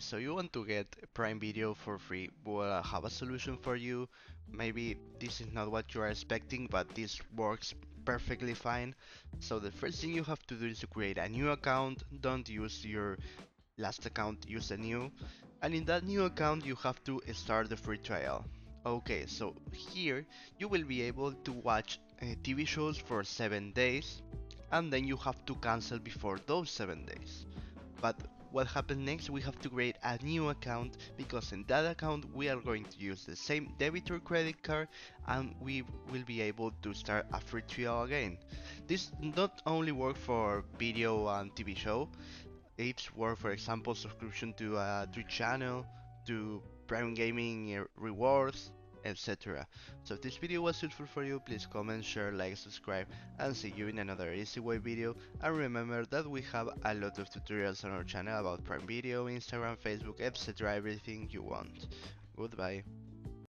so you want to get Prime Video for free. Well, I have a solution for you. Maybe this is not what you are expecting, but this works perfectly fine. So the first thing you have to do is to create a new account. Don't use your last account, use a new. And in that new account, you have to start the free trial. Okay, so here you will be able to watch TV shows for 7 days, and then you have to cancel before those 7 days. But what happens next? We have to create a new account, because in that account we are going to use the same debit or credit card, and we will be able to start a free trial again. This not only works for video and TV show, it's worth, for example, subscription to a Twitch channel, to Prime Gaming rewards, etc. So if this video was useful for you, please comment, share, like, subscribe, and see you in another easy way video. And remember that we have a lot of tutorials on our channel about Prime Video, Instagram, Facebook, etc. Everything you want. Goodbye.